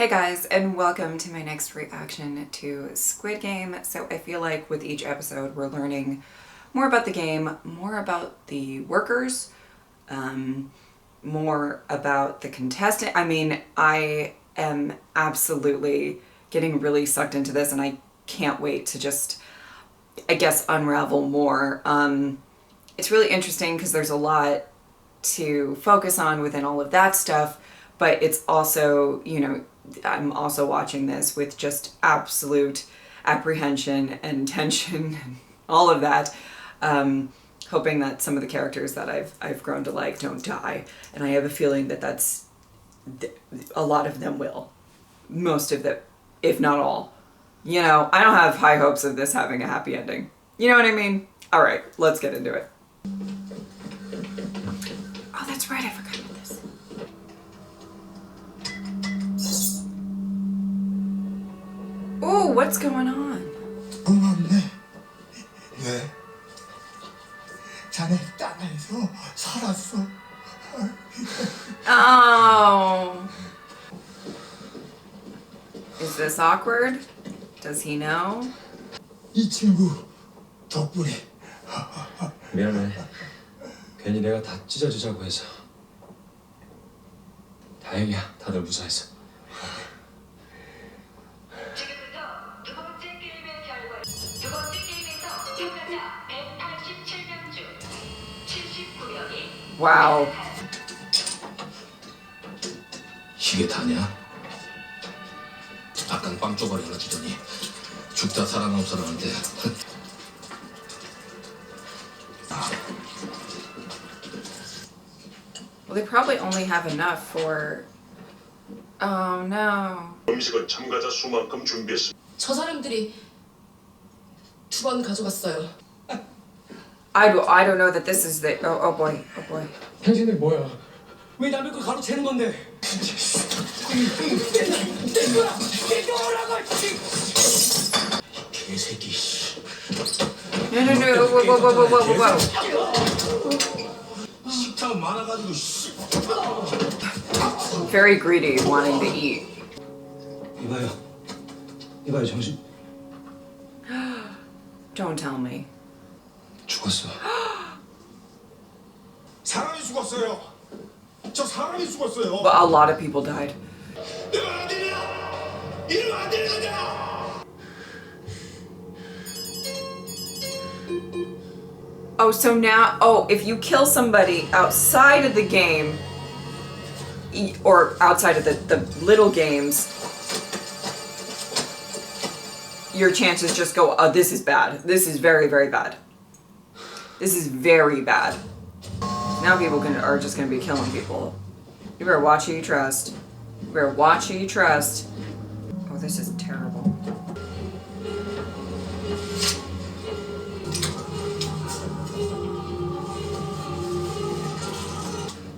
Hey guys, and welcome to my next reaction to Squid Game. So I feel like with each episode we're learning more about the game, more about the workers, more about the contestant. I mean, I am absolutely getting really sucked into this and I can't wait to just, I guess, unravel more. It's really interesting because there's a lot to focus on within all of that stuff, but it's also, you know, I'm also watching this with just absolute apprehension and tension and all of that, hoping that some of the characters that I've grown to like don't die, and I have a feeling that a lot of them will. Most of them, if not all. You know, I don't have high hopes of this having a happy ending. You know what I mean? All right, let's get into it. Oh, that's right, I forgot about this. Ooh, what's going on? 고맙네. 왜? 자네 땅에서 살았어. Oh. Is this awkward? Does he know? 이 친구 덕분에. 미안해. 괜히 내가 다 찢어지자고 해서. 다행이야. 다들 무사해서. 두 번째 게임에서 참가자 187명 중 79명이 Wow. 이게 다냐? 아깐 빵 쪼가리 하나 주더니 죽다 살아남은 사람한테. Well, they probably only have enough for... Oh no. 음식은 참가자 수만큼 준비했습니다. 저 사람들이 두 번 가져갔어요. I don't know that this is the... Oh boy. Oh boy. 당신들 뭐야? 왜 남의 거 가로채는 건데? 내 거야! 내 거라고! 개새끼. No. Whoa. 식탐 많아가지고 씨. Very greedy, wanting to eat. 이봐요 정신. Don't tell me. 죽었어. 사람이 죽었어요. 저 사람이 죽었어요. But a lot of people died. 이러면 안 되냐? 이러면 안 되는 거냐? Oh, so now... Oh, if you kill somebody outside of the game, or outside of the little games, your chances just go, oh, this is bad. This is very, very bad. This is very bad. Now people are just going to be killing people. You better watch who you trust. You better watch who you trust. Oh, this is terrible.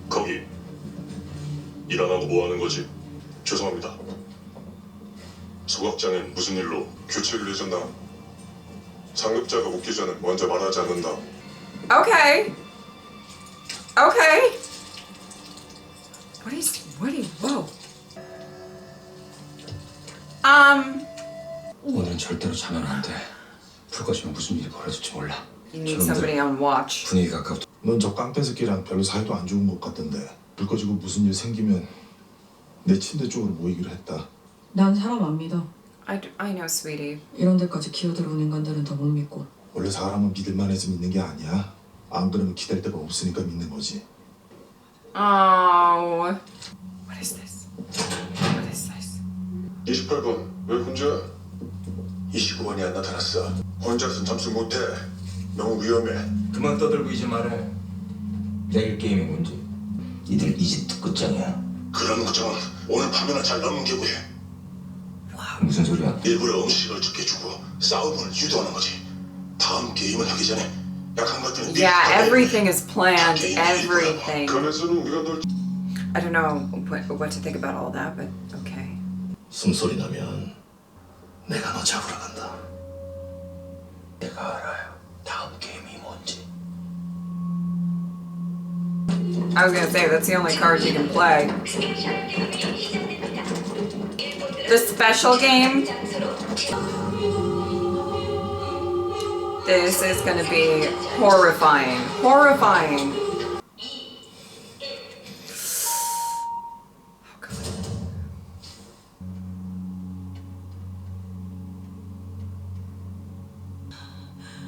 거기 일 안 하고 뭐 하는 거지? 죄송합니다. 소각장엔 무슨 일로 교체를 해줬나? 상급자가 묻기 전에 먼저 말하지 않는다. Okay. Whoa. 오늘은 절대로 자면 안 돼. 불 꺼지면 무슨 일이 벌어질지 몰라. You need somebody on watch. 분위기가 아까부터. 넌 저 깡패 새끼랑 별로 사이도 안 좋은 것 같던데. 불 꺼지고 무슨 일 생기면 내 침대 쪽으로 모이기로 했다. 난 사람 안 믿어. I know, sweetie. 이런 데까지 기어들어온 인간들은 더 못 믿고. 원래 사람은 믿을만 해서 믿는 게 아니야. 안 그러면 기댈 데가 없으니까 믿는 거지. Oh. What is this? 28번 왜 혼자야? 29번이 안 나타났어. 혼자선 잠수 못해. 너무 위험해. 그만 떠들고 이제 말해. 내일 게임이 뭔지. 이들 이 집도 끝장이야. 그런 걱정은 오늘 밤에나 잘 넘기고 해. 무슨 소리야? 일부러 음식을 죽게 주고 싸움을 유도하는 거지. 다음 게임을 하기 전에 약한 것들은 Yeah, everything is planned. Everything. 그래서는 우리가 널 I don't know what to think about all that, but okay. 숨소리 나면 내가 너 잡으러 간다. 내가 알아요. 다음 게임이 뭔지. I was gonna say, that's the only card you can play. The special game. This is gonna be horrifying. Horrifying. Oh, God.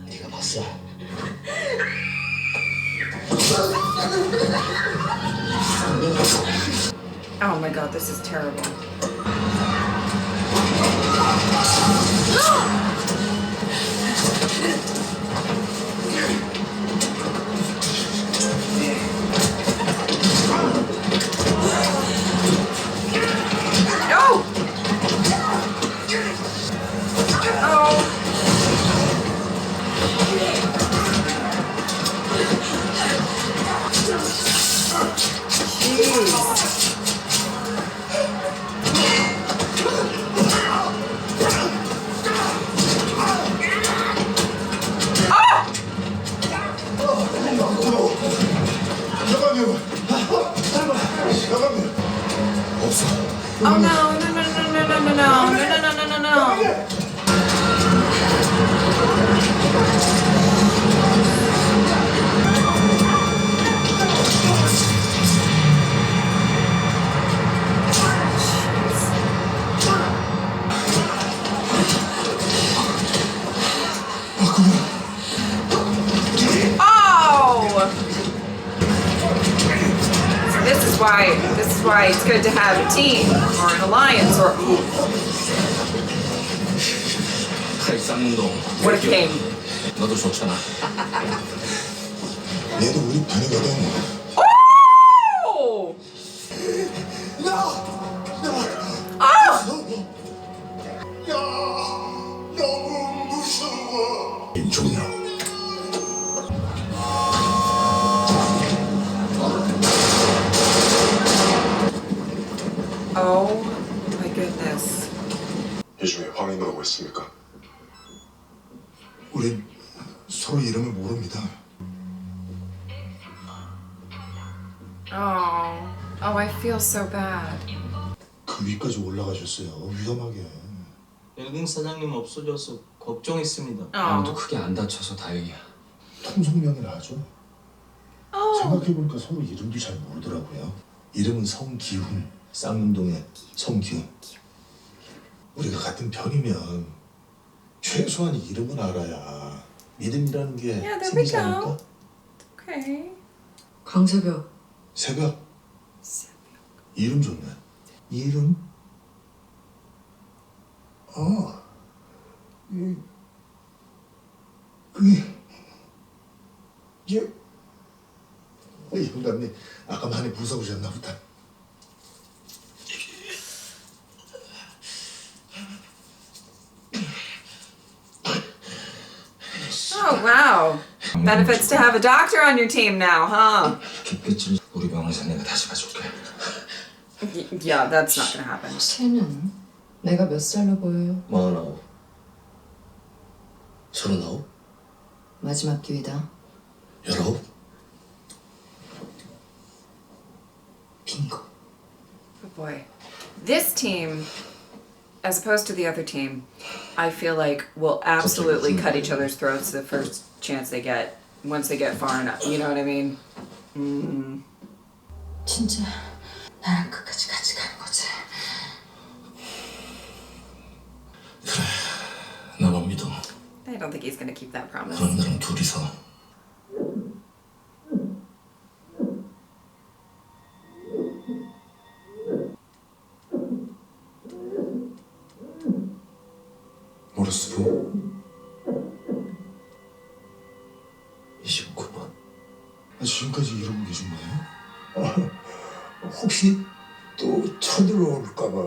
네가 봤어? Oh my God, this is terrible. No! Oh. Jeez. 나가면 없어. Oh no, no, no, no, no, no, no, no, no, no, no, no, no. Oh! This is why it's good to have a team or an alliance or 칼 쌍문동. what a king. 너도 좋잖아. 얘도 우리 편이거든. Oh! 너무 무서워. 임종혁. Oh my goodness. 요즘에 황이 뭐라고 했습니까? 우린 서로 이름을 모릅니다. Oh, I feel so bad. 그 위까지 올라가셨어요. 위험하게. 일궁 사장님 없어져서 걱정했습니다. 아무도 Oh. 크게 안 다쳐서 다행이야. 통성명이라 하죠. Oh. 생각해보니까 서로 이름도 잘 모르더라고요. 이름은 성기훈, 쌍문동의 성기훈. 우리가 같은 편이면 최소한 이름은 알아야 믿음이라는 게 Yeah, there we 생기지 go. 않을까? Okay. 강새벽. 새벽. 이름 좋네. 이름? 영감님 아까 많이 무서우셨나 보다. Oh wow. Benefits to have a doctor on your team now, huh? 죽겠지. 우리 병원에서 내가 다시 봐줄게. Yeah, that's not gonna happen. 쟤는 내가 몇 살로 보여요? 49. 39? 마지막 기회다. 19? 빙고. Oh boy. This team, as opposed to the other team, I feel like will absolutely cut each other's throats the first chance they get, once they get far enough. You know what I mean? 진짜 나랑 끝까지 같이 가는 거지. 나만 믿어. I don't think he's gonna keep that promise. 그럼 나랑 둘이서 모르스부 29번. 지금까지 이러고 계신 거예요? 혹시 또 쳐들어올까봐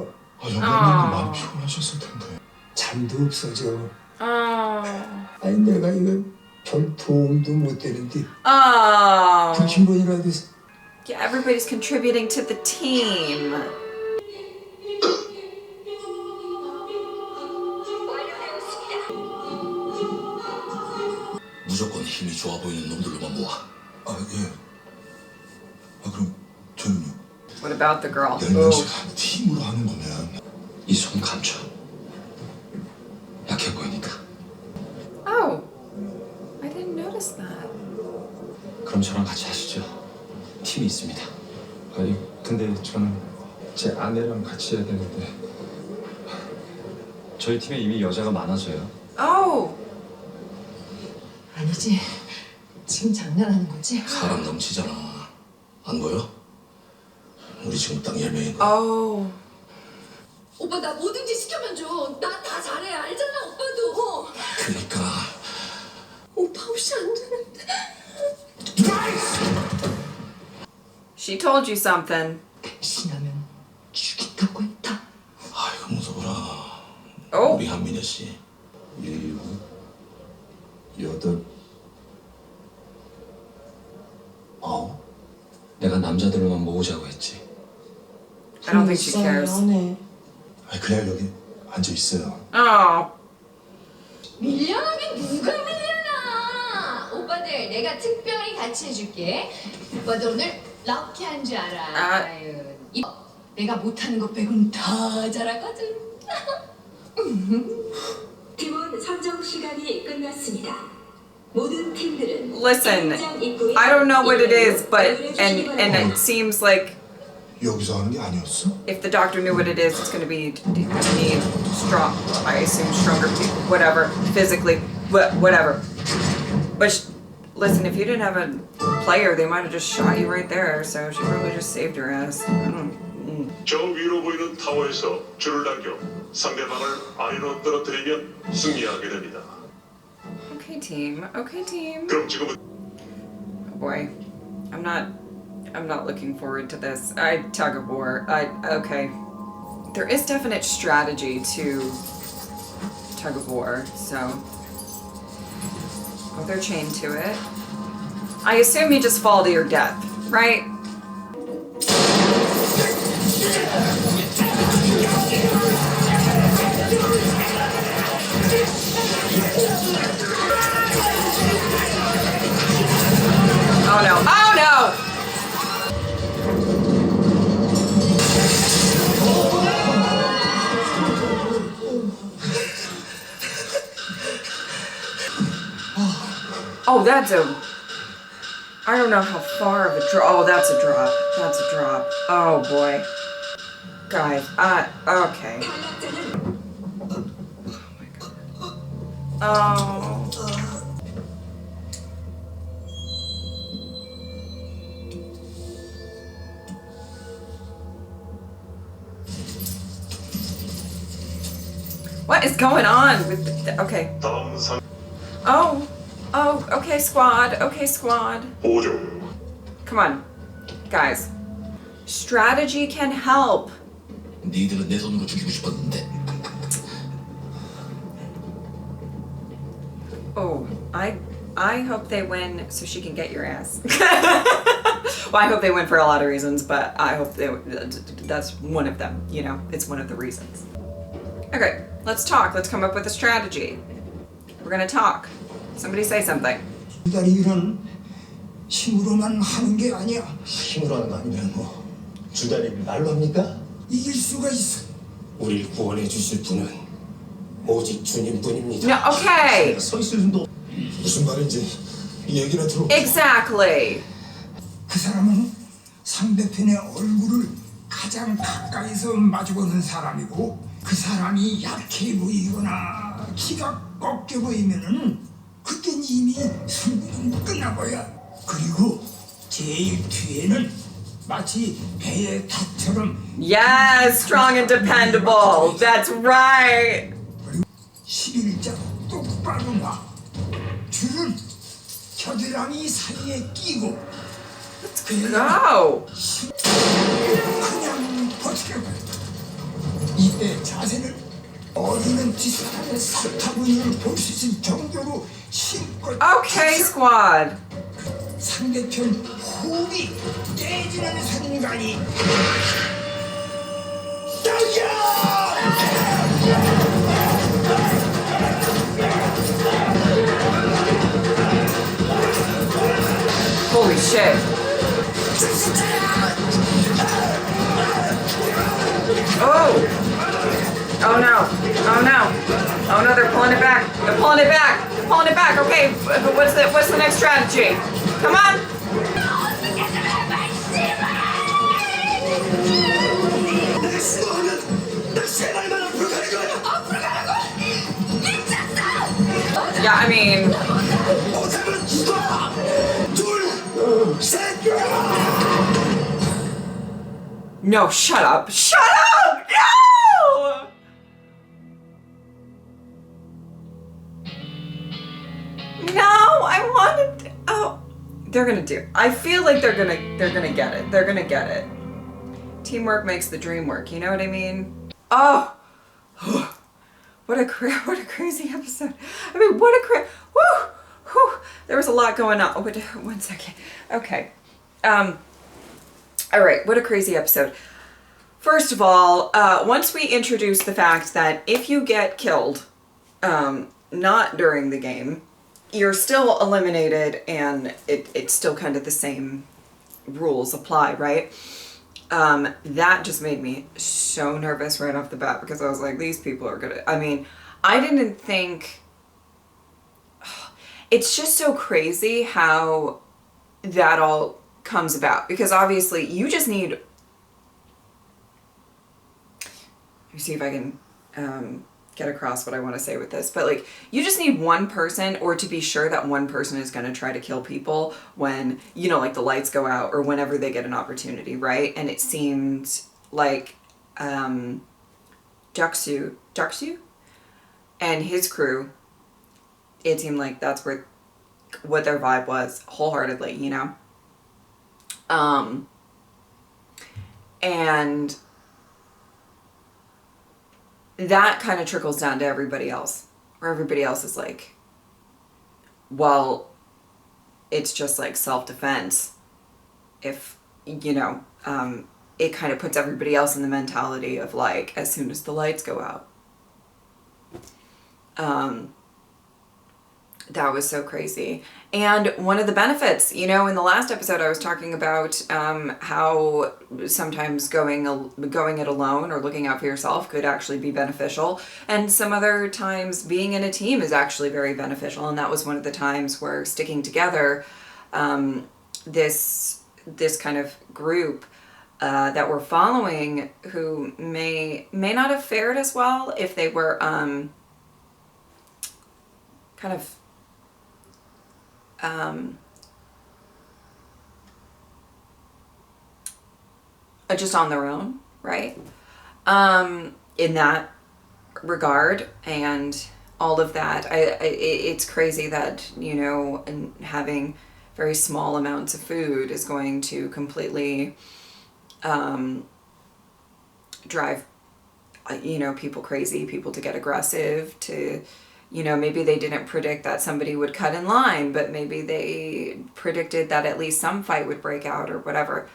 영감님도 아. 많이 피곤하셨을 텐데. 잠도 없어져. Oh. 아니 내가 이거 별 도움도 못 되는데 Oh. 붙임번이라도 Yeah, everybody's contributing to the team. 무조건 힘이 좋아 보이는 놈들로만 모아. 예. 그럼 저는요? What about the girl? 10명씩 한 팀으로 하는 거면 이 손 감춰. 약해 보이니까. Oh, I didn't notice that. 그럼 저랑 같이 하시죠. 팀이 있습니다. 아니 근데 저는 제 아내랑 같이 해야 되는데. 저희 팀에 이미 여자가 많아서요. Oh, 아니지. 지금 장난하는 거지? 사람 넘치잖아. 안 보여? 우리 지금 딱 10명인 거야. oh. 오빠 나 뭐든지 시켜면 줘. 나 다 잘해. 알잖아 오빠도. 그러니까 오빠 없이 안 되는데. She told you something. 신하면 죽인다고 했다. 아이고 무서워라. Oh, 우리 한민혜 씨. 7, 8. 내가 남자들로만 모으자고 했지. I don't think she cares. 아니 그냥 여기 앉아 있어요. Oh, 밀려나긴 누가 밀려나. 오빠들 내가 특별히 같이 해줄게. 오빠들 오늘 럭키한 줄 알아. 아유, 내가 못하는 거 빼고는 다 잘하거든. 팀원 선정 시간이 끝났습니다. 모든 팀들은 listen. 경기장 입구에 I don't know what it is, but and 입장해 it seems like 여기서 하는 게 아니었어? if the doctor knew what it is, it's going to be need strong. I assume stronger people, whatever, physically, but whatever. But listen, if you didn't have a player, they might have just shot you right there. So she probably just saved her ass. I don't. 저 위로 보이는 타워에서 줄을 당겨 상대방을 아래로 떨어뜨리면 승리하게 됩니다. Okay, team. Okay, team. 그럼 지금은 Oh boy, I'm not looking forward to this. Tug of war. Okay. There is definite strategy to tug of war, so oh, they're chained to it. I assume you just fall to your death, right? Oh no! Oh no! Oh, that's a... I don't know how far of a drop. Oh, that's a drop. That's a drop. Oh boy. Guys, okay. Oh. What is going on with okay. 다음 상 Oh, okay, squad. Okay, squad. 5조. Come on, guys. Strategy can help. 니들은 내 손으로 죽이고 싶었는데. Oh, I hope they win so she can get your ass. Well, I hope they win for a lot of reasons, but I hope that's one of them. You know, it's one of the reasons. Okay, let's talk. Let's come up with a strategy. We're gonna talk. Somebody say something. 다리 일은 힘으로만 하는 게 아니야. 힘으로 하는 거 아니면 뭐 주다리를 말로 합니까? 이길 수가 있어. 우리를 구원해 주실 분은 오직 주님뿐입니다. No, okay. 서 있을 수도. 무슨 말인지 얘기나 들어. Exactly. 그 사람은 상대편의 얼굴을 가장 가까이서 마주보는 사람이고 그 사람이 약해 보이거나 키가 꺾여 보이면은 그땐 이미 승부는 끝나버려. 그리고 제일 뒤에는 마치 배의 탑처럼 Yes, strong and dependable. That's right. 11자 똑바로 놔. 줄은 겨드랑이 사이에 끼고 Go. 그냥 버티려고 해. 이때 자세는 어리는 뒷사람의 사타구니를 볼 수 있을 정도로 힘껏 Okay, squad. 상대편 호흡이 깨지는 순간이 Holy shit. Oh. Oh no. Oh no. Oh no, they're pulling it back. They're pulling it back. They're pulling it back. Okay, but what's the next strategy? Come on. 내가 싫어하면 나 제발만 앞으로 가는 거야. Yeah, I mean, 못하면 죽어. 둘, 셋. no, shut up. Shut up! No! No, I wanted. Oh, they're gonna do. I feel like they're gonna get it. They're gonna get it. Teamwork makes the dream work. You know what I mean? Oh, what a crazy episode. I mean, what a whew. There was a lot going on. Oh, wait, 1 second. Okay. All right. What a crazy episode. First of all, once we introduce the fact that if you get killed, not during the game, you're still eliminated, and it's still kind of the same rules apply, right? That just made me so nervous right off the bat, because I was like, these people are gonna, I mean, I didn't think, it's just so crazy how that all comes about, because obviously you just need, let me see if I can get across what I want to say with this, but like, you just need one person, or to be sure that one person is going to try to kill people when, you know, like the lights go out or whenever they get an opportunity, right? And it seemed like Jaksu and his crew, it seemed like that's what their vibe was wholeheartedly, you know? And that kind of trickles down to everybody else, where everybody else is like, well, it's just like self-defense. If, you know, it kind of puts everybody else in the mentality of like, as soon as the lights go out. That was so crazy. And one of the benefits, you know, in the last episode I was talking about how sometimes going it alone or looking out for yourself could actually be beneficial. And some other times being in a team is actually very beneficial. And that was one of the times where sticking together, this kind of group that we're following, who may not have fared as well if they were kind of just on their own, right? In that regard and all of that, it's crazy that, you know, and having very small amounts of food is going to completely drive, you know, people crazy, people to get aggressive, to, you know, maybe they didn't predict that somebody would cut in line, but maybe they predicted that at least some fight would break out or whatever.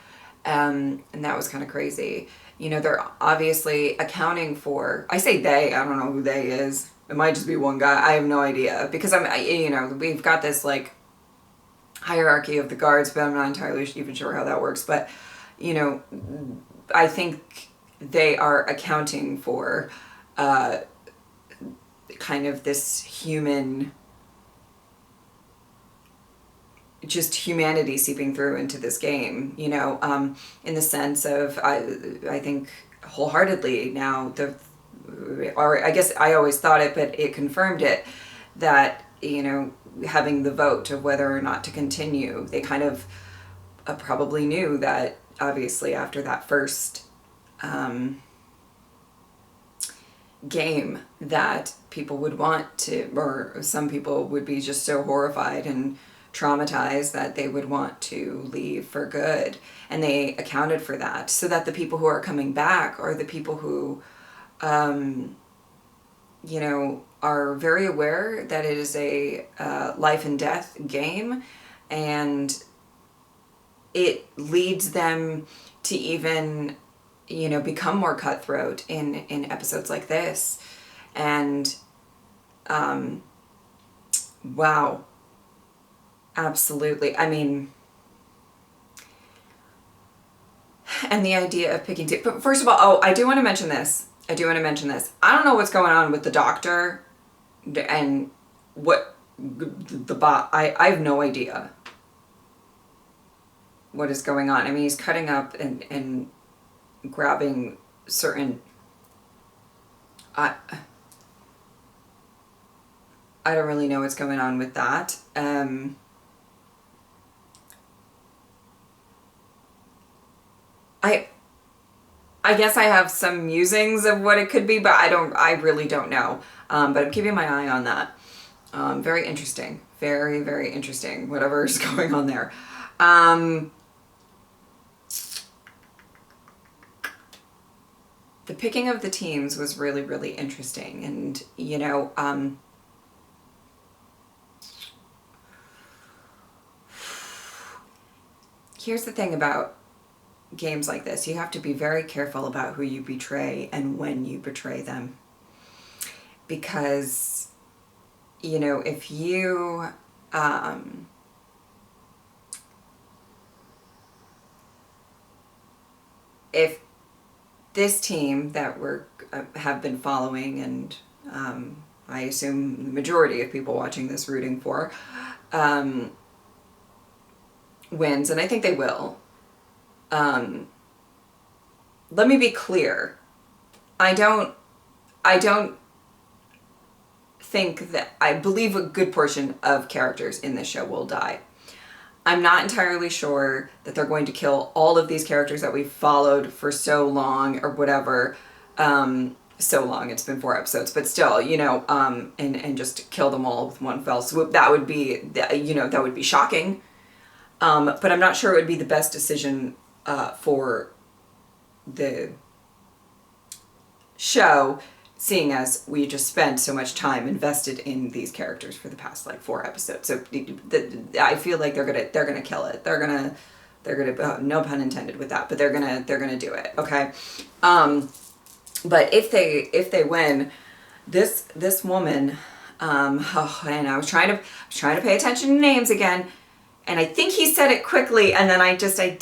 And that was kind of crazy. You know, they're obviously accounting for, I say they, I don't know who they is. It might just be one guy. I have no idea, because you know, we've got this like hierarchy of the guards, but I'm not entirely even sure how that works. But, you know, I think they are accounting for, kind of this just humanity seeping through into this game, you know, in the sense of, I think wholeheartedly now, or I guess I always thought it, but it confirmed it, that, you know, having the vote of whether or not to continue, they kind of probably knew that obviously after that first game that people would want to, or some people would be just so horrified and traumatized that they would want to leave for good. And they accounted for that so that the people who are coming back are the people who, you know, are very aware that it is a life and death game, and it leads them to even, you know, become more cutthroat in episodes like this. And wow, absolutely. I mean, and the idea of picking but first of all, oh, I do want to mention this. I do want to mention this. I don't know what's going on with the doctor and what the bot. I have no idea what is going on. I mean, he's cutting up and grabbing certain... I don't really know what's going on with that. I guess I have some musings of what it could be, but I really don't know. But I'm keeping my eye on that. Very interesting. Very, very interesting. Whatever is going on there. The picking of the teams was really, really interesting. And, you know, here's the thing about games like this. You have to be very careful about who you betray and when you betray them. Because, you know, if you... if this team that have been following, and I assume the majority of people watching this rooting for, wins, and I think they will. Let me be clear. I don't think that... I believe a good portion of characters in this show will die. I'm not entirely sure that they're going to kill all of these characters that we've followed for so long or whatever. So long, it's been 4 episodes, but still, you know, and just kill them all with one fell swoop. That would be, you know, that would be shocking. But I'm not sure it would be the best decision for the show, seeing as we just spent so much time invested in these characters for the past like 4 episodes. So I feel like they're gonna kill it. They're gonna no pun intended with that, but they're gonna do it. Okay. But if they win, this woman, and I was trying to pay attention to names again, and I think he said it quickly, and then I didn't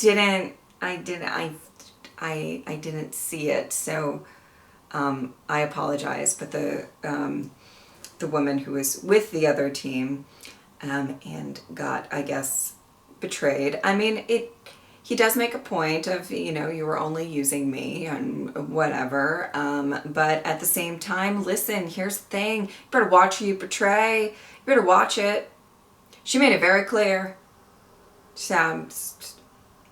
see it. So I apologize, but the woman who was with the other team and got, I guess, betrayed. I mean, he does make a point of, you know, you were only using me and whatever. But at the same time, listen, here's the thing. You better watch who you betray. You better watch it. She made it very clear. She said,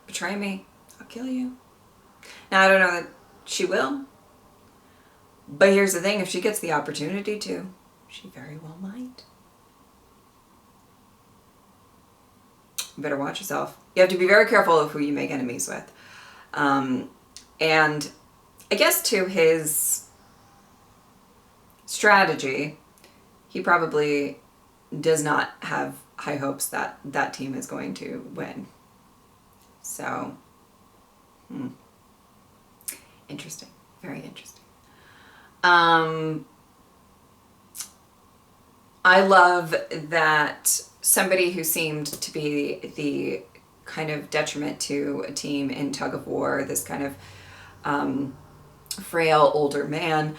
betray me, I'll kill you. Now, I don't know that she will. But here's the thing, if she gets the opportunity to, she very well might. You better watch yourself. You have to be very careful of who you make enemies with. And I guess to his strategy, he probably does not have high hopes that that team is going to win. So, interesting. Very interesting. I love that somebody who seemed to be the kind of detriment to a team in tug of war, this kind of frail older man,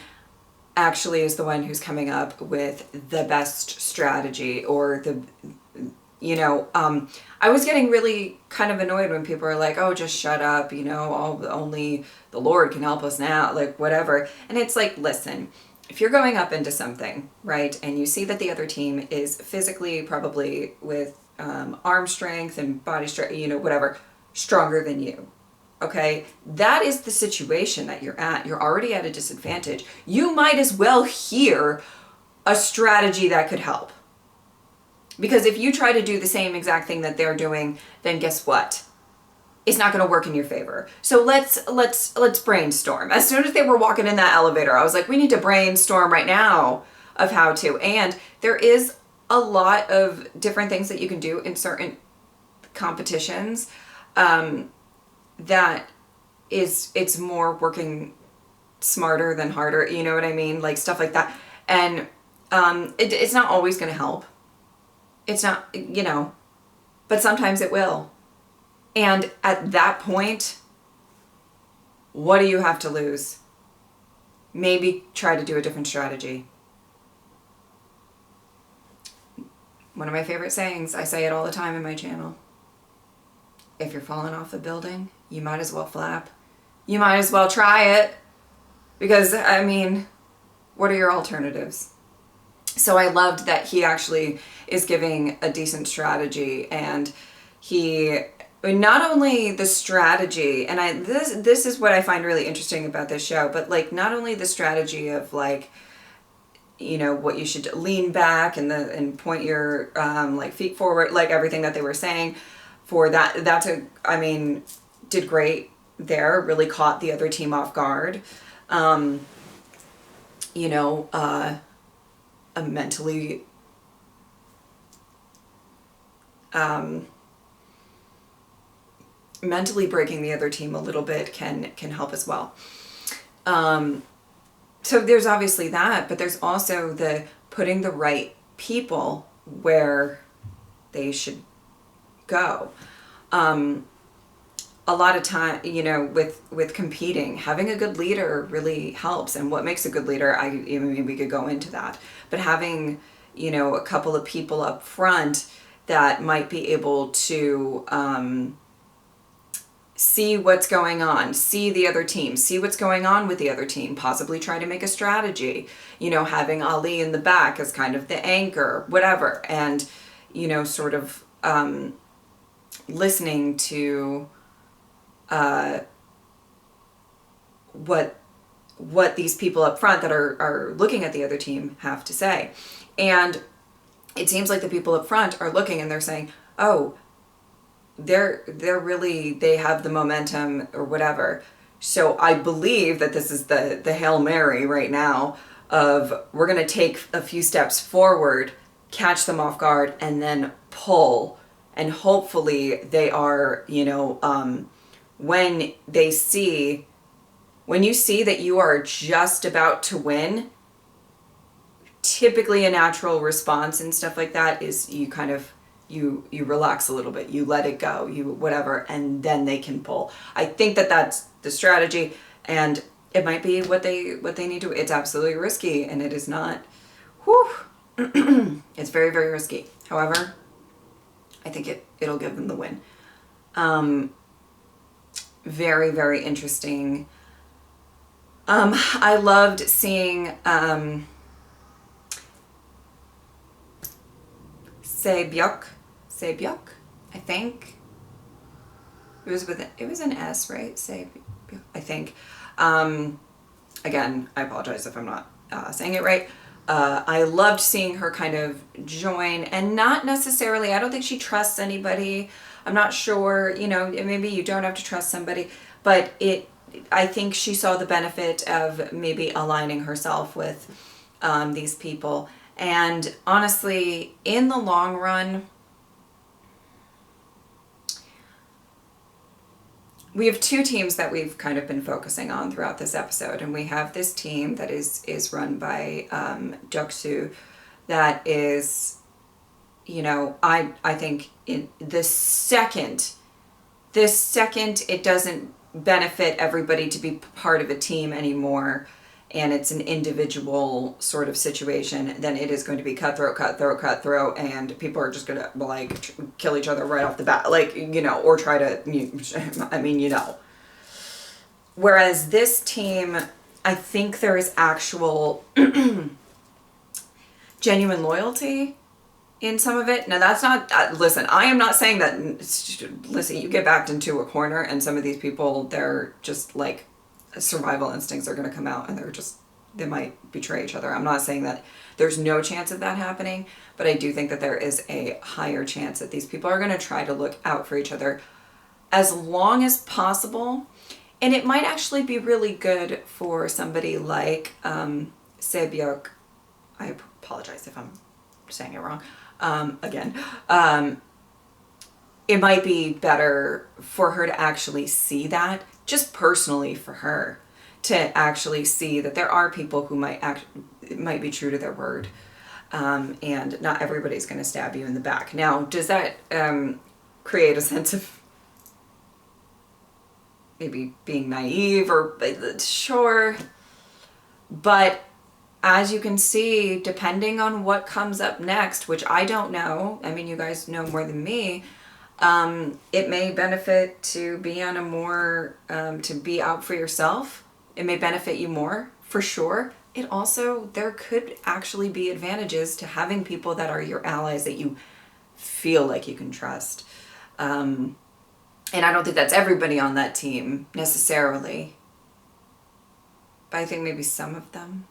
actually is the one who's coming up with the best strategy, or the, you know, I was getting really kind of annoyed when people are like, oh, just shut up, you know, only the Lord can help us now, like whatever. And it's like, listen, if you're going up into something, right, and you see that the other team is physically, probably with arm strength and body strength, you know, whatever, stronger than you, okay, that is the situation that you're at. You're already at a disadvantage. You might as well hear a strategy that could help. Because if you try to do the same exact thing that they're doing, then guess what? It's not going to work in your favor. So let's brainstorm. As soon as they were walking in that elevator, I was like, we need to brainstorm right now of how to. And there is a lot of different things that you can do in certain competitions that it's more working smarter than harder. You know what I mean? Like stuff like that. And it's not always going to help. It's not, you know, but sometimes it will. And at that point, what do you have to lose? maybe try to do a different strategy. One of my favorite sayings, I say it all the time in my channel. If you're falling off a building, you might as well flap. You might as well try it. Because, I mean, what are your alternatives? So I loved that he actually is giving a decent strategy, and he, not only the strategy, and this is what I find really interesting about this show, but like not only the strategy of like, you know, what you should lean back and point your like feet forward, like everything that they were saying for that's I mean, did great there, really caught the other team off guard. You know, mentally breaking the other team a little bit can help as well. So there's obviously that, but there's also the putting the right people where they should go. A lot of time, you know, with competing, having a good leader really helps. And what makes a good leader, I mean, we could go into that, but having, you know, a couple of people up front that might be able to see what's going on, see the other team, see what's going on with the other team, possibly try to make a strategy, you know, having Ali in the back as kind of the anchor, whatever. And, you know, sort of listening to what these people up front that are looking at the other team have to say. And it seems like the people up front are looking and they're saying, oh, they're really, they have the momentum or whatever. So I believe that this is the Hail Mary right now of we're going to take a few steps forward, catch them off guard, and then pull. And hopefully they are, you know, when you see that you are just about to win, typically a natural response and stuff like that is you kind of, you relax a little bit, you let it go, you whatever, and then they can pull. I think that that's the strategy, and it might be what they need to. It's absolutely risky, and it is not, it's very, very risky. However, I think it'll give them the win. Very, very interesting. I loved seeing Sebyuk, I think. It was an S, right? Sebyuk, I think. Again, I apologize if I'm not saying it right. I loved seeing her kind of join, and not necessarily, I don't think she trusts anybody. I'm not sure, you know, maybe you don't have to trust somebody, but I think she saw the benefit of maybe aligning herself with these people. And honestly, in the long run, we have two teams that we've kind of been focusing on throughout this episode. And we have this team that is run by Joksu that is, you know, I think in the second it doesn't benefit everybody to be part of a team anymore, and it's an individual sort of situation, then it is going to be cutthroat, and people are just going to like kill each other right off the bat, like, you know, or try to, I mean, you know. Whereas this team, I think there is actual genuine loyalty in some of it. Now that's not, listen, I am not saying that, listen, you get backed into a corner and some of these people, they're just like, survival instincts are going to come out and they might betray each other. I'm not saying that there's no chance of that happening, but I do think that there is a higher chance that these people are going to try to look out for each other as long as possible. And it might actually be really good for somebody like Sebyuk. I apologize if I'm saying it wrong. Again, it might be better for her to actually see that, just personally for her, to actually see that there are people who might be true to their word, and not everybody's going to stab you in the back. Now, does that create a sense of maybe being naive or sure? But as you can see, depending on what comes up next, which I don't know, I mean, you guys know more than me, it may benefit to be on a more, to be out for yourself. It may benefit you more, for sure. It also, there could actually be advantages to having people that are your allies that you feel like you can trust. And I don't think that's everybody on that team necessarily, but I think maybe some of them.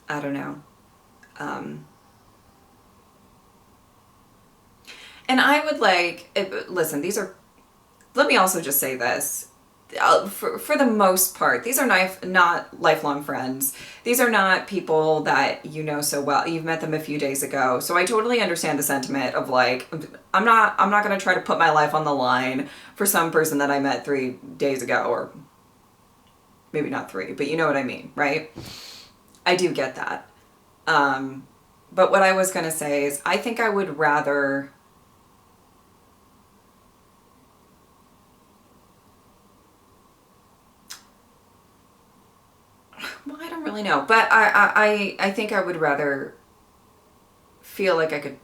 I don't know. And I would like, listen, these are, let me also just say this. For the most part, these are not lifelong friends. These are not people that you know so well. You've met them a few days ago. So I totally understand the sentiment of like, I'm not going to try to put my life on the line for some person that I met 3 days ago, or maybe not 3, but you know what I mean, right? I do get that. But what I was going to say is I think I would rather... Well, I don't really know, but I think I would rather feel like I could...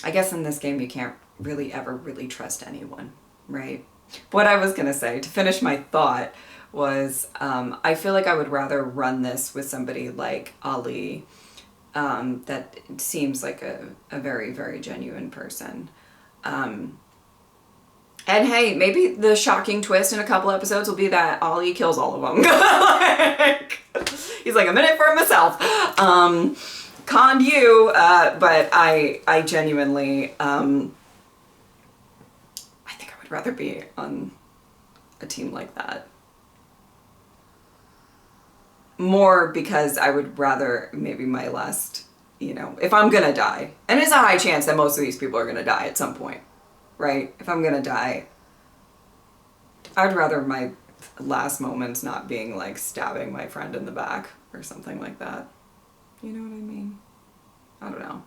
I guess in this game you can't really ever really trust anyone, right? What I was going to say, to finish my thought, was I feel like I would rather run this with somebody like Ali, that seems like a very, very genuine person. And hey, maybe the shocking twist in a couple episodes will be that Ali kills all of them. Like, he's like, I'm in it for myself. Conned you, but I genuinely, I think I would rather be on a team like that. More because I would rather maybe my last, you know, if I'm gonna die, and it's a high chance that most of these people are gonna die at some point, right? If I'm gonna die, I'd rather my last moments not being like stabbing my friend in the back or something like that. You know what I mean? I don't know.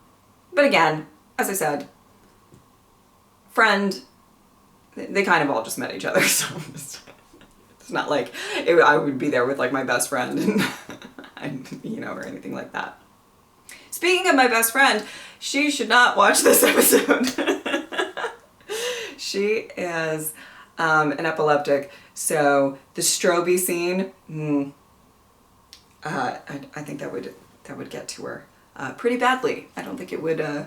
But again, as I said, friend, they kind of all just met each other, so it's not like I would be there with like my best friend and you know, or anything like that. Speaking of my best friend, she should not watch this episode. She is an epileptic, so the strobe scene, I think that would get to her pretty badly. I don't think it would. I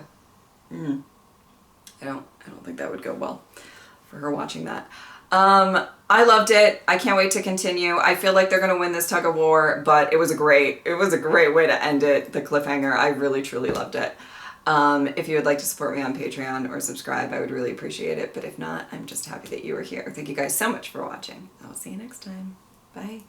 don't think that would go well for her watching that. I loved it. I can't wait to continue. I feel like they're gonna win this tug of war, but it was a great way to end it. The cliffhanger. I really truly loved it. If you would like to support me on Patreon or subscribe, I would really appreciate it. But if not, I'm just happy that you were here. Thank you guys so much for watching. I'll see you next time. Bye.